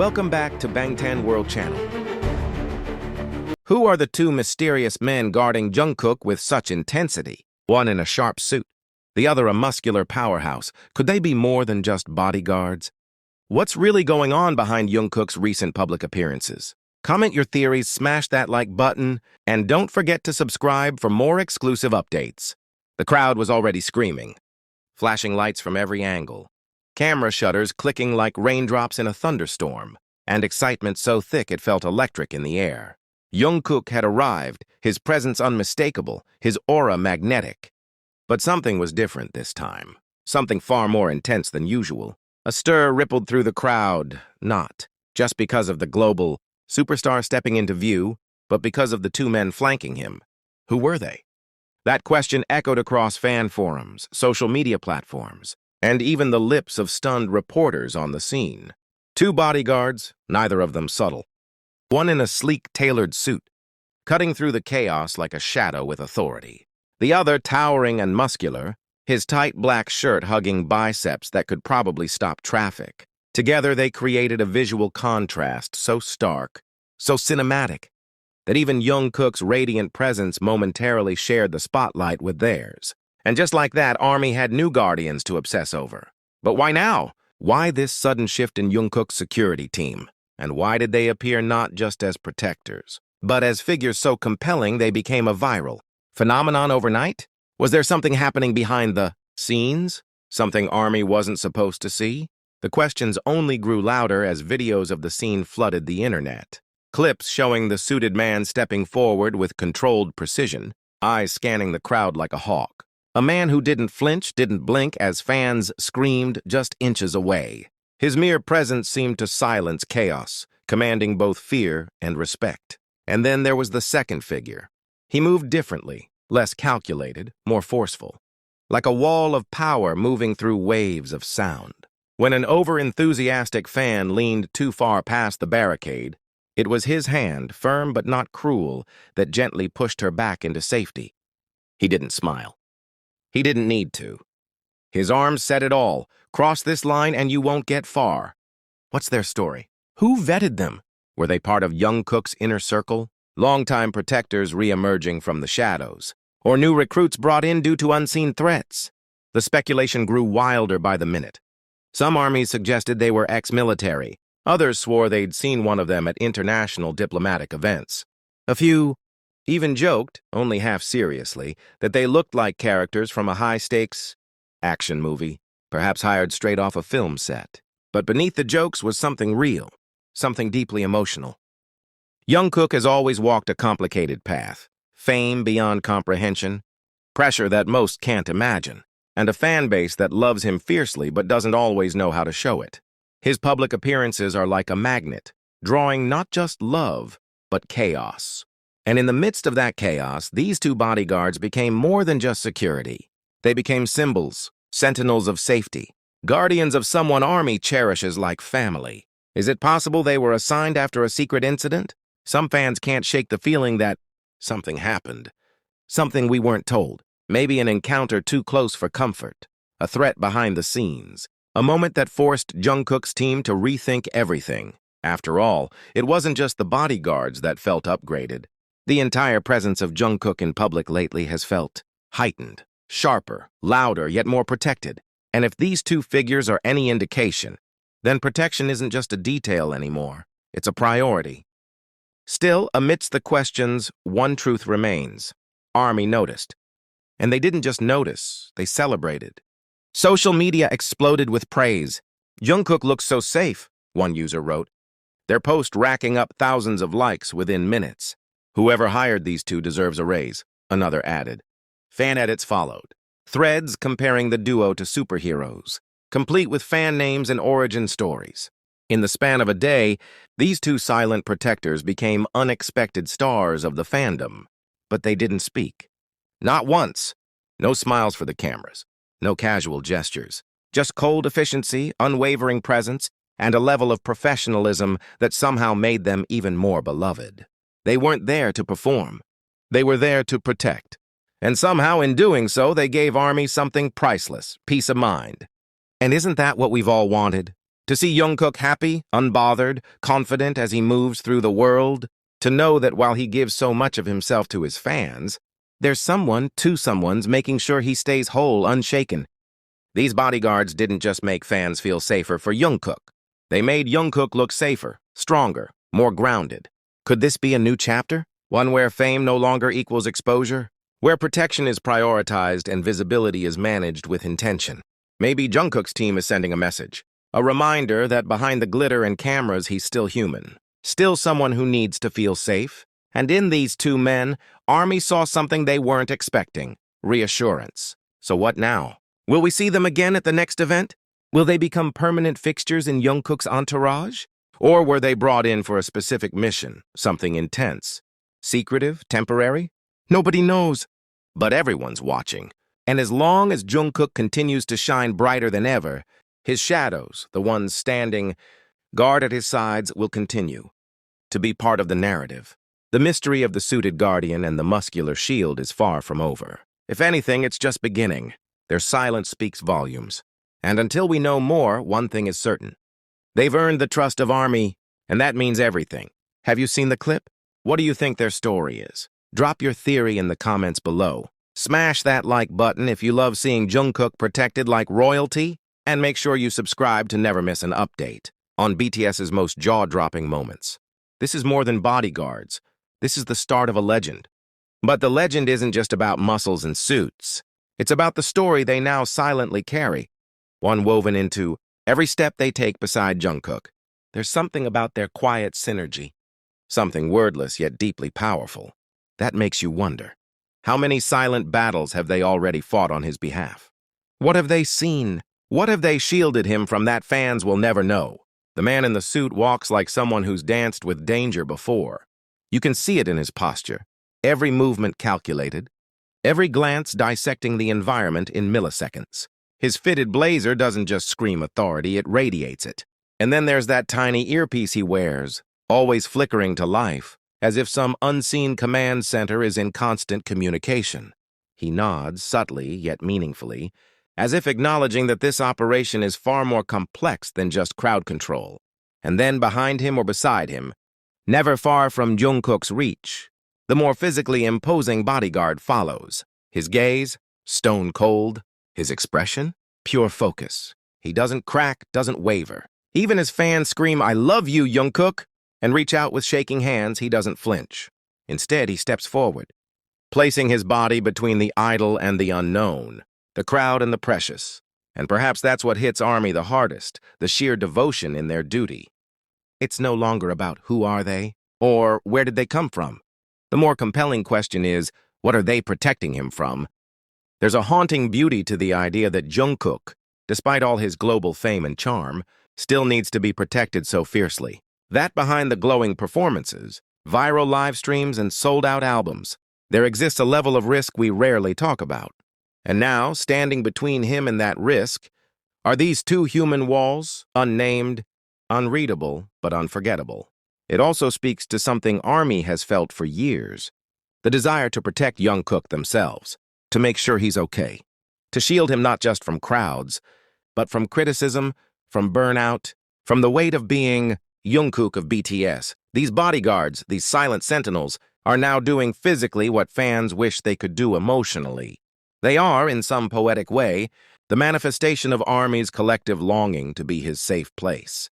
Welcome back to Bangtan World Channel. Who are the two mysterious men guarding Jungkook with such intensity? One in a sharp suit, the other a muscular powerhouse. Could they be more than just bodyguards? What's really going on behind Jungkook's recent public appearances? Comment your theories, smash that like button, and don't forget to subscribe for more exclusive updates. The crowd was already screaming, flashing lights from every angle, camera shutters clicking like raindrops in a thunderstorm, and excitement so thick it felt electric in the air. Jungkook had arrived, his presence unmistakable, his aura magnetic. But something was different this time, something far more intense than usual. A stir rippled through the crowd, not just because of the global superstar stepping into view, but because of the two men flanking him. Who were they? That question echoed across fan forums, social media platforms, and even the lips of stunned reporters on the scene. Two bodyguards, neither of them subtle. One in a sleek, tailored suit, cutting through the chaos like a shadow with authority. The other towering and muscular, his tight black shirt hugging biceps that could probably stop traffic. Together they created a visual contrast so stark, so cinematic, that even Jungkook's radiant presence momentarily shared the spotlight with theirs. And just like that, ARMY had new guardians to obsess over. But why now? Why this sudden shift in Jungkook's security team? And why did they appear not just as protectors, but as figures so compelling they became a viral phenomenon overnight? Was there something happening behind the scenes? Something ARMY wasn't supposed to see? The questions only grew louder as videos of the scene flooded the internet. Clips showing the suited man stepping forward with controlled precision, eyes scanning the crowd like a hawk. A man who didn't flinch, didn't blink as fans screamed just inches away. His mere presence seemed to silence chaos, commanding both fear and respect. And then there was the second figure. He moved differently, less calculated, more forceful, like a wall of power moving through waves of sound. When an over-enthusiastic fan leaned too far past the barricade, it was his hand, firm but not cruel, that gently pushed her back into safety. He didn't smile. He didn't need to. His arms said it all. Cross this line and you won't get far. What's their story? Who vetted them? Were they part of Jungkook's inner circle? Longtime protectors re-emerging from the shadows? Or new recruits brought in due to unseen threats? The speculation grew wilder by the minute. Some armies suggested they were ex-military. Others swore they'd seen one of them at international diplomatic events. A few even joked, only half seriously, that they looked like characters from a high-stakes action movie, perhaps hired straight off a film set. But beneath the jokes was something real, something deeply emotional. Jungkook has always walked a complicated path, fame beyond comprehension, pressure that most can't imagine, and a fan base that loves him fiercely but doesn't always know how to show it. His public appearances are like a magnet, drawing not just love, but chaos. And in the midst of that chaos, these two bodyguards became more than just security. They became symbols, sentinels of safety, guardians of someone ARMY cherishes like family. Is it possible they were assigned after a secret incident? Some fans can't shake the feeling that something happened, something we weren't told, maybe an encounter too close for comfort, a threat behind the scenes, a moment that forced Jungkook's team to rethink everything. After all, it wasn't just the bodyguards that felt upgraded. The entire presence of Jungkook in public lately has felt heightened, sharper, louder, yet more protected. And if these two figures are any indication, then protection isn't just a detail anymore. It's a priority. Still, amidst the questions, one truth remains. ARMY noticed. And they didn't just notice, they celebrated. Social media exploded with praise. Jungkook looks so safe, one user wrote. Their post racking up thousands of likes within minutes. Whoever hired these two deserves a raise, another added. Fan edits followed. Threads comparing the duo to superheroes, complete with fan names and origin stories. In the span of a day, these two silent protectors became unexpected stars of the fandom. But they didn't speak. Not once. No smiles for the cameras. No casual gestures. Just cold efficiency, unwavering presence, and a level of professionalism that somehow made them even more beloved. They weren't there to perform. They were there to protect. And somehow, in doing so, they gave ARMY something priceless, peace of mind. And isn't that what we've all wanted? To see Jungkook happy, unbothered, confident as he moves through the world. To know that while he gives so much of himself to his fans, there's two someone's making sure he stays whole, unshaken. These bodyguards didn't just make fans feel safer for Jungkook. They made Jungkook look safer, stronger, more grounded. Could this be a new chapter? One where fame no longer equals exposure? Where protection is prioritized and visibility is managed with intention? Maybe Jungkook's team is sending a message. A reminder that behind the glitter and cameras, he's still human. Still someone who needs to feel safe. And in these two men, ARMY saw something they weren't expecting. Reassurance. So what now? Will we see them again at the next event? Will they become permanent fixtures in Jungkook's entourage? Or were they brought in for a specific mission, something intense? Secretive? Temporary? Nobody knows. But everyone's watching. And as long as Jungkook continues to shine brighter than ever, his shadows, the ones standing guard at his sides, will continue to be part of the narrative. The mystery of the suited guardian and the muscular shield is far from over. If anything, it's just beginning. Their silence speaks volumes. And until we know more, one thing is certain. They've earned the trust of ARMY, and that means everything. Have you seen the clip? What do you think their story is? Drop your theory in the comments below. Smash that like button if you love seeing Jungkook protected like royalty, and make sure you subscribe to never miss an update on BTS's most jaw-dropping moments. This is more than Bodyguards. This is the start of a legend. But the legend isn't just about muscles and suits. It's about the story they now silently carry, one woven into every step they take beside Jungkook. There's something about their quiet synergy, something wordless yet deeply powerful. That makes you wonder, how many silent battles have they already fought on his behalf? What have they seen? What have they shielded him from that fans will never know? The man in the suit walks like someone who's danced with danger before. You can see it in his posture, every movement calculated, every glance dissecting the environment in milliseconds. His fitted blazer doesn't just scream authority, it radiates it. And then there's that tiny earpiece he wears, always flickering to life, as if some unseen command center is in constant communication. He nods, subtly yet meaningfully, as if acknowledging that this operation is far more complex than just crowd control. And then behind him or beside him, never far from Jungkook's reach, the more physically imposing bodyguard follows. His gaze, stone cold. His expression, pure focus. He doesn't crack, doesn't waver. Even as fans scream, "I love you, Jungkook," and reach out with shaking hands, he doesn't flinch. Instead, he steps forward, placing his body between the idol and the unknown, the crowd and the precious. And perhaps that's what hits ARMY the hardest, the sheer devotion in their duty. It's no longer about who are they, or where did they come from. The more compelling question is, what are they protecting him from? There's a haunting beauty to the idea that Jungkook, despite all his global fame and charm, still needs to be protected so fiercely. That behind the glowing performances, viral live streams, and sold-out albums, there exists a level of risk we rarely talk about. And now, standing between him and that risk, are these two human walls, unnamed, unreadable, but unforgettable. It also speaks to something ARMY has felt for years, the desire to protect Jungkook themselves, to make sure he's okay, to shield him not just from crowds, but from criticism, from burnout, from the weight of being Jungkook of BTS. These bodyguards, these silent sentinels, are now doing physically what fans wish they could do emotionally. They are, in some poetic way, the manifestation of ARMY's collective longing to be his safe place.